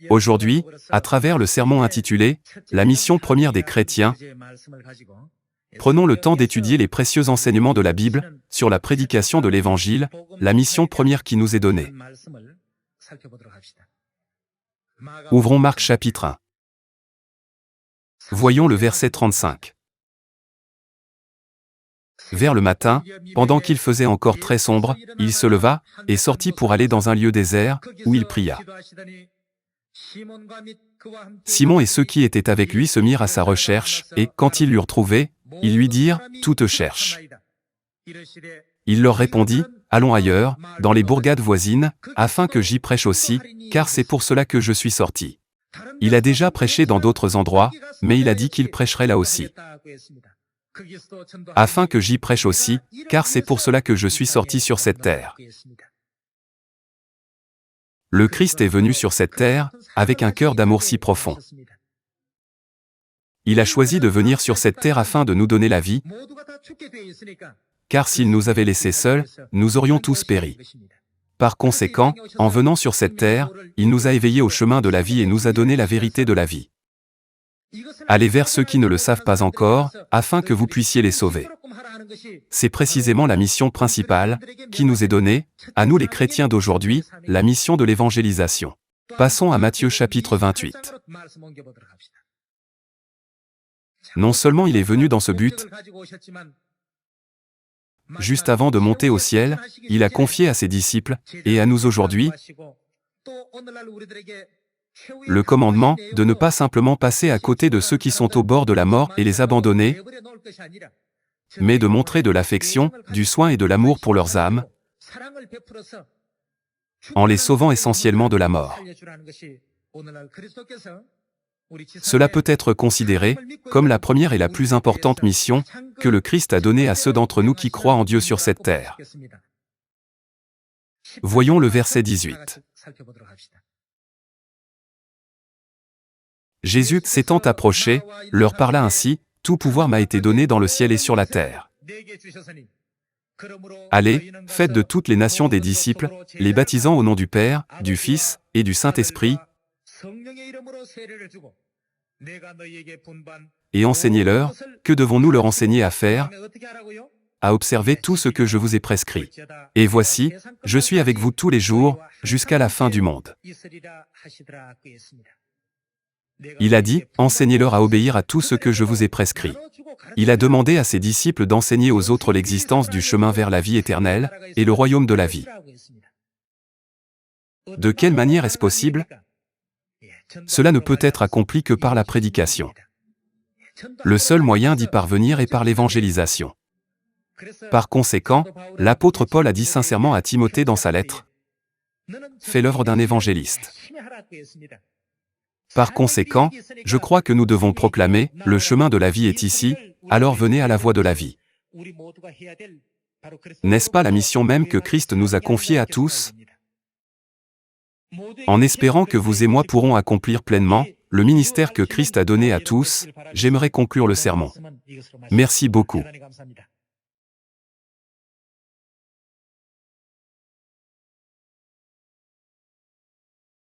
Aujourd'hui, à travers le sermon intitulé « La mission première des chrétiens », prenons le temps d'étudier les précieux enseignements de la Bible sur la prédication de l'Évangile, la mission première qui nous est donnée. Ouvrons Marc chapitre 1. Voyons le verset 35. Vers le matin, pendant qu'il faisait encore très sombre, il se leva et sortit pour aller dans un lieu désert, où il pria. Simon et ceux qui étaient avec lui se mirent à sa recherche, et, quand ils l'eurent trouvé, ils lui dirent, « Tout te cherche. » Il leur répondit, « Allons ailleurs, dans les bourgades voisines, afin que j'y prêche aussi, car c'est pour cela que je suis sorti. » Il a déjà prêché dans d'autres endroits, mais il a dit qu'il prêcherait là aussi. Afin que j'y prêche aussi, car c'est pour cela que je suis sorti sur cette terre. Le Christ est venu sur cette terre, avec un cœur d'amour si profond. Il a choisi de venir sur cette terre afin de nous donner la vie, car s'il nous avait laissés seuls, nous aurions tous péri. Par conséquent, en venant sur cette terre, il nous a éveillés au chemin de la vie et nous a donné la vérité de la vie. Allez vers ceux qui ne le savent pas encore, afin que vous puissiez les sauver. C'est précisément la mission principale, qui nous est donnée, à nous les chrétiens d'aujourd'hui, la mission de l'évangélisation. Passons à Matthieu chapitre 28. Non seulement il est venu dans ce but, juste avant de monter au ciel, il a confié à ses disciples, et à nous aujourd'hui, le commandement de ne pas simplement passer à côté de ceux qui sont au bord de la mort et les abandonner, mais de montrer de l'affection, du soin et de l'amour pour leurs âmes, en les sauvant essentiellement de la mort. Cela peut être considéré comme la première et la plus importante mission que le Christ a donnée à ceux d'entre nous qui croient en Dieu sur cette terre. Voyons le verset 18. Jésus, s'étant approché, leur parla ainsi, « Tout pouvoir m'a été donné dans le ciel et sur la terre. Allez, faites de toutes les nations des disciples, les baptisant au nom du Père, du Fils et du Saint-Esprit, et enseignez-leur. Que devons-nous leur enseigner à faire? À observer tout ce que je vous ai prescrit. Et voici, je suis avec vous tous les jours, jusqu'à la fin du monde. » Il a dit, enseignez-leur à obéir à tout ce que je vous ai prescrit. Il a demandé à ses disciples d'enseigner aux autres l'existence du chemin vers la vie éternelle, et le royaume de la vie. De quelle manière est-ce possible? Cela ne peut être accompli que par la prédication. Le seul moyen d'y parvenir est par l'évangélisation. Par conséquent, l'apôtre Paul a dit sincèrement à Timothée dans sa lettre, « Fais l'œuvre d'un évangéliste. » Par conséquent, je crois que nous devons proclamer, « Le chemin de la vie est ici, alors venez à la voie de la vie. » N'est-ce pas la mission même que Christ nous a confiée à tous? En espérant que vous et moi pourrons accomplir pleinement le ministère que Christ a donné à tous, j'aimerais conclure le sermon. Merci beaucoup.